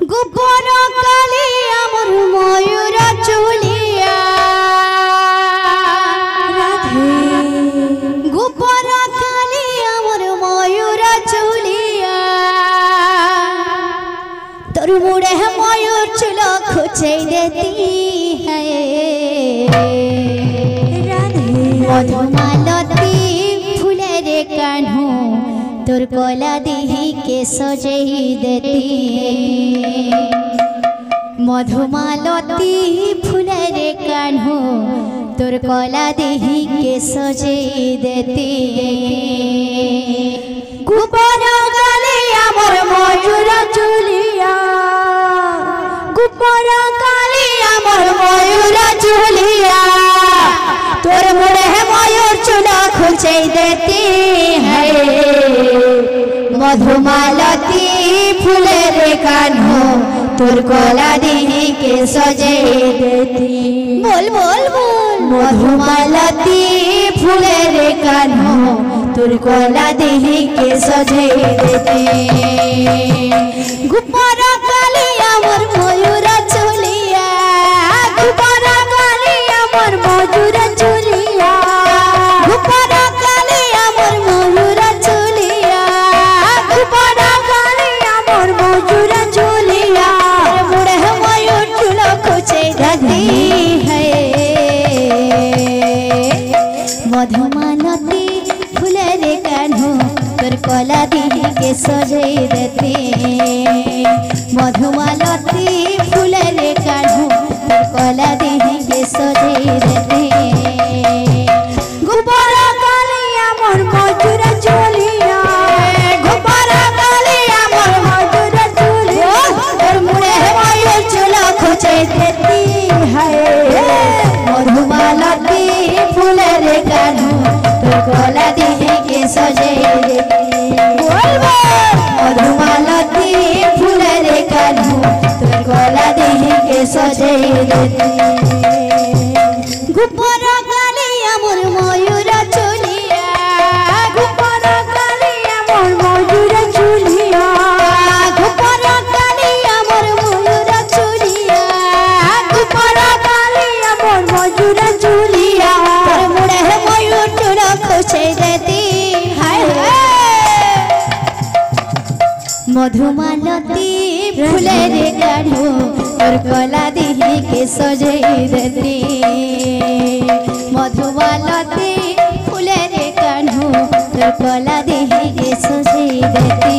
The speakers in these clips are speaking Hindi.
গোপন কালি আমার ময়ূর চুলিয়া রাধে গোপন কালি আমার ময়ূর চুলিয়া তোর মুড়ে ময়ূর চুল খুঁজে দেती है राधे मधुमालती फूलेर कान्हू तोर कोला देही के सजई देती मधुमालती फूलेर कान्हू तोर कोला देही के सजई देती गोपन काली आमर मयूर चुलिया गोपन काली आमर मयूर चुलिया तोर मुड़े मयूर चूड़ा खुलचे देती है मधुमालती फूलेर कान्हू तोर कोला देही के सजे देती बोल बोल बोल मधुमालती फूलेर कान्हू तोर कोला देही के सजे देती गोपन काली आमर मयूर चुलिया गोपन काली आमर मयूर चुलिया गोपन काली आमर मयूर चुलिया गोपन काली आमर मयूर चुलिया मुड़े मयूर चूल खुचे देती है मधुमालती फूलेर कान्हू तोर कोला देही के सजई देती मधुमालती फूलेर कान्हू तोर कोला देही के सजई देती गोपन काली आमर मयूर चुलिया गोपन काली आमर मयूर चुलिया तोर मुड़े मयूर चूल खुचे देती है मधुमालती फूलेर कान्हू तोर कोला देही के सजई देती मधुमालती फूलेर कान्हू तोर कोला देही के सजई देती गोपन काली आमर मयूर चुलिया गोपन काली आमर मयूर चुलिया गोपन काली आमर मयूर चुलिया गोपन काली आमर मयूर चुलिया तोर मुड़े मयूर चूल खुचे देती हाय मधुमालती फूलेर कान्हू तोर कोला देही के सजई देती मधुमालती फूलेर कान्हू तोर कोला देही के सजई देती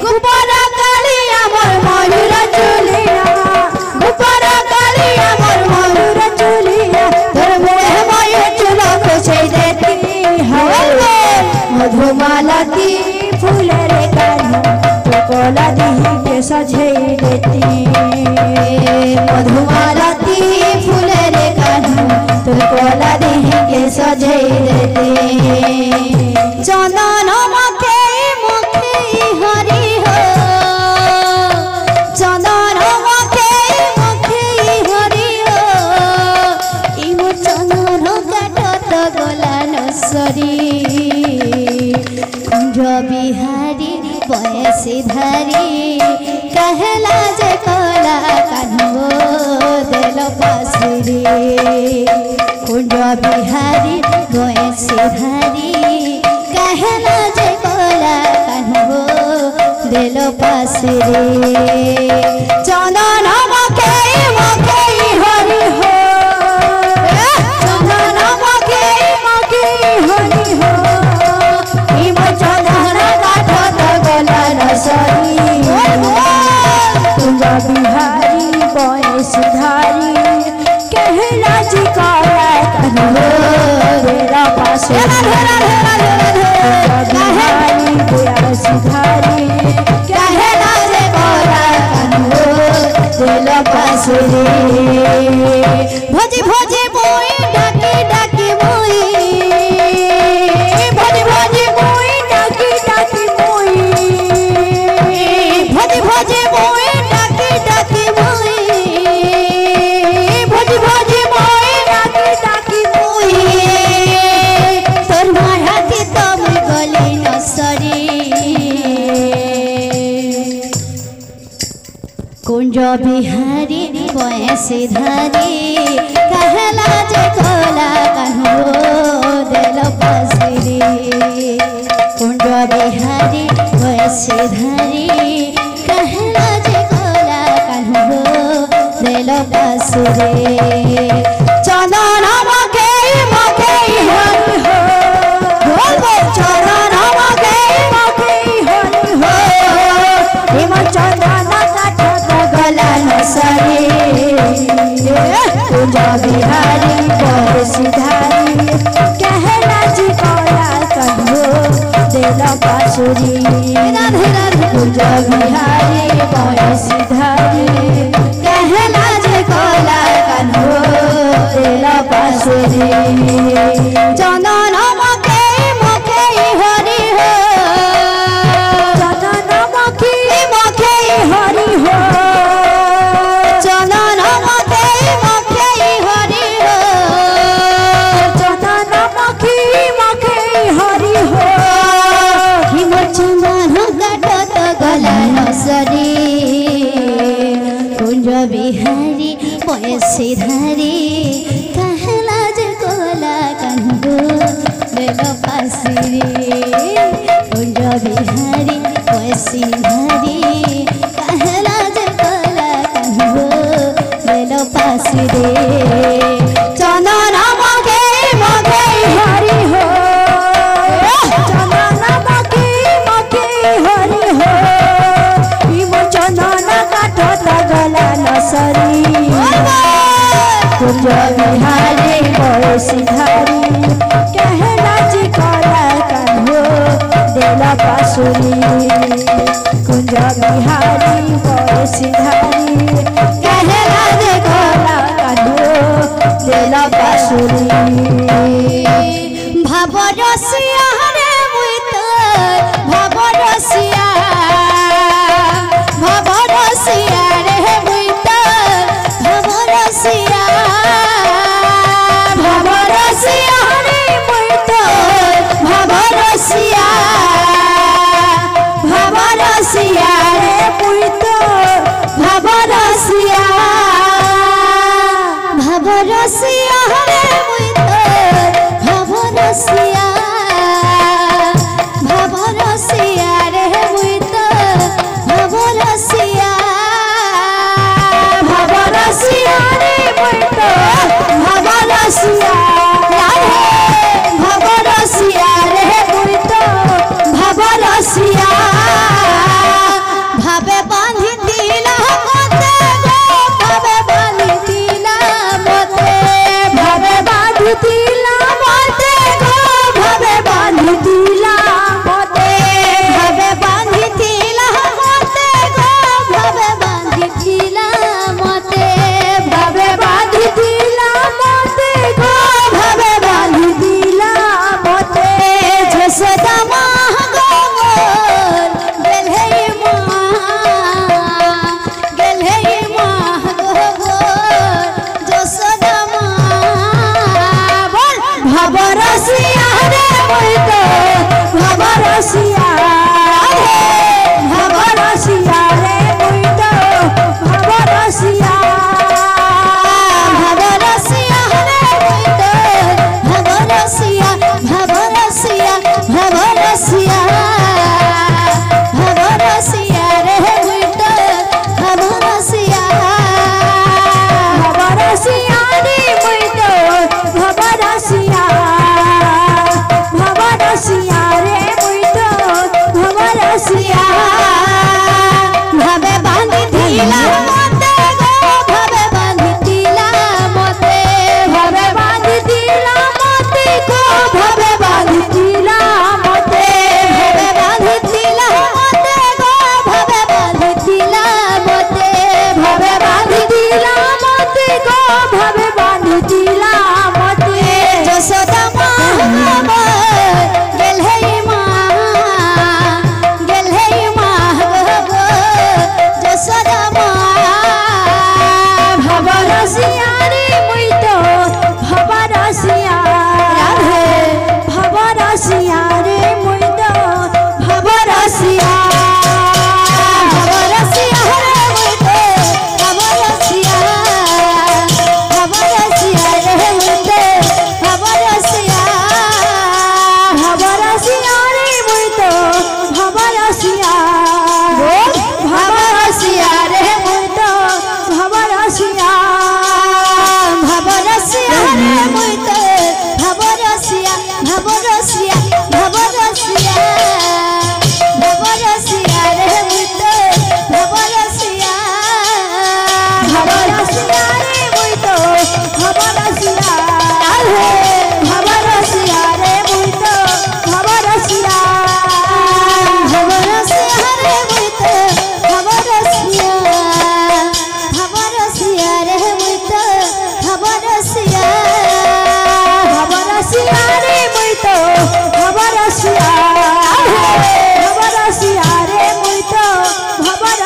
गोपन काली आमर मयूर चुलिया गोपन काली आमर मयूर चुलिया तोर मुड़े मयूर चूल खुचे देती है मधुमालती फूलेर कान्हू तोर कोला देही के सजई देती मधुमालती फूलेर कान्हू तोर कोला देही के सजई देती चंदन मुखे मुखे हरि हो चंदन मुखे मुखे हरि हो इमो चंदन काटत गला नसरी कुंज बिहारी बयसी धारी कहला जे कोला कान्हू देल पासुरी कुंज बिहारी बयसी धारी कहला जे कोला कान्हू देल पासुरी चंदन मुखे मुखे हरि हो चंदन मुखे मुखे हरि हो इमो चंदन काटत गला नसरी कुंज बिहारी बयसी धारी कहला जी कोला कान्हू देल पासुरी बिहारी बयसी धारी कहला जे कोला कान्हू देल पासुरी कुंज बिहारी बयसी धारी कहला जे कोला कान्हो देल पासरी कुंज बिहारी बयसी धारी कहला जे कोला कान्हो देल पासरी चंदन मके हरि हो चंदन मके हरि हो हिम चंदन गला नसरे कुंज बिहारी बयसी धारी कहला जी कोला कान्हो देल पासुरी कुंज बिहारी बयसी धारी कहला जी कोला कान्हो देल पासुरी चंदन मके हरि हो चंदन मके हरि हो चंदन मके हरि हो चंदन मके हरि हो हिम चंदन काटत गला नसरी कुंज बिहारी बयसी धारी कहला जे कोला कान्हो देल पासुरी कुंज बिहारी बयसी धारी कहला जे कोला कान्हो देल पासुरी चंदन मके हरि हो चंदन मके हरि हो हिम चंदन काटत गला नसरी कुंज बिहारी बयसी धारी कहला जी कोला कान्हो देल पासुरी कुंज बिहारी बयसी धारी कहला जे कोला कान्हो देल पासुरी भाव रसिया रे मुई तोर भाव रसिया रे मुई तोर भाव रसिया रे मुई तोर भाव रसिया रे मुई तोर भाव रसिया रे मुई तोर भाव रसिया रे मुई तोर भाव रसिया रे मुई तोर भाव रसिया रे मुई तोर भाव रसिया भावे बांधी दिला मते भावे बांधी दिला मते भावे बांधी दिला मते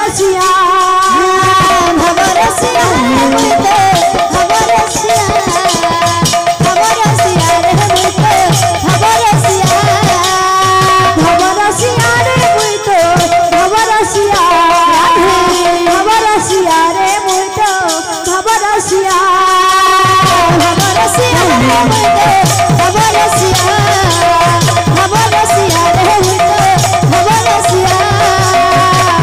रसिया भव रसिया मुई तो भव रसिया भव रसिया रे मुई तो भव रसिया रे मुई तो भव रसिया भव रसिया रे मुई तो भव रसिया भव रसिया रे मुई तो भव रसिया भव रसिया रे मुई तो भव रसिया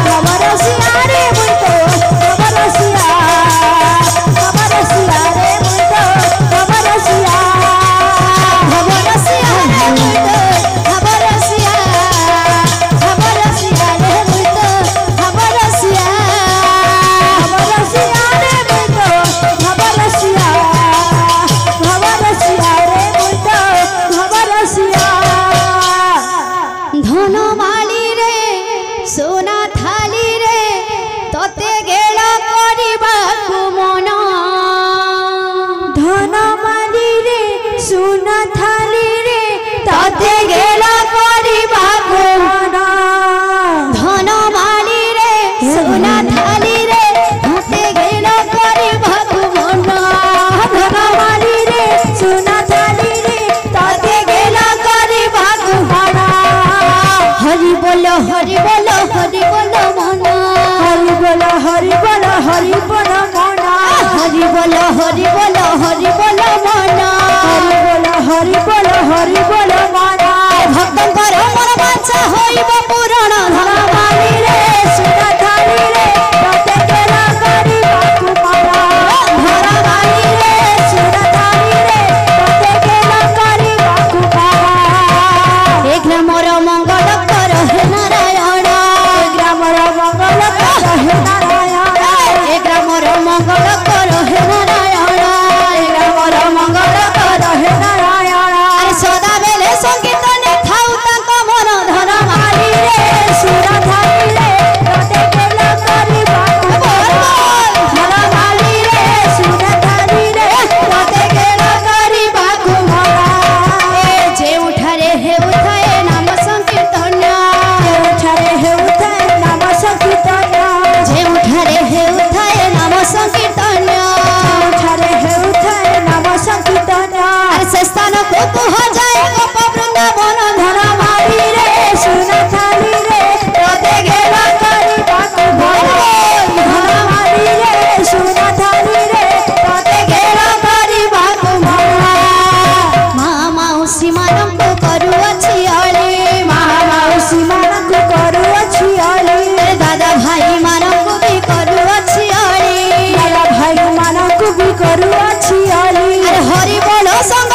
भव रसिया रे मुई तो भव रसिया भव रसिया रे मुई तो भव रसिया भव रसिया रे मुई तो भव रसिया भव रसिया रे मुई तो भव रसिया भव रसिया रे मुई तो भव रसिया भव रसिया रे मुई तो भव रसिया धन माली रे सोना थाली रे तते गेला करिबाकु मन धन माली रे सोना थाली रे तते गेला करिबाकु मन धन माली रे सोना थाली रे तते गेला करिबाकु मन धन माली रे सोना थाली रे तते गेला करिबाकु मन हरि बोलो हरि बोलो हरि बोलो मना हरि बोलो हरि बोलो हरि बोलो मना हरि बोलो हरि बोलो हरि बोलो मना हरि बोलो हरि बोलो हरि बोलो मना भक्तंकर मन बाचा होइब पूरण धन माली रे सुना थाली रे तते केला करिबाकु मना धन माली रे सुना थाली रे तते केला करिबाकु मना एक मोर मंगल कर हे नारायण ग्रामर मंगल कर हे नारायण एक मोर मंगल कर हे नारायण ग्रामर मंगल कर हे नारायण अरे सदा बेले संकीर्तन थाउ तांक मन धन माली रे सुर थाली रे तते केला करिबाकु धन माली रे सुर थाली रे तते केला करिबाकु मना ए जे उठारे हे उठाए नाम संकीर्तन जे उठारे हे उठाए नाम संकीर्तन जे उठारे हे उठाए नाम संकीर्तन उठारे हे उठाए नाम संकीर्तन अरे से स्थान को कुह जाए गोप वृंदावन धन माली रे सुना थाली रे तते गेला करिबाकु मन धन माली रे सुना थाली रे तते गेला करिबाकु मन मा माउसी मानंकु करूअछि अली मा माउसी मानंकु करूअछि अली दादा भाई मानंकु भी करूअछि अली दादा भाई मानंकु भी करूअछि अली अरे हरि बोलो संग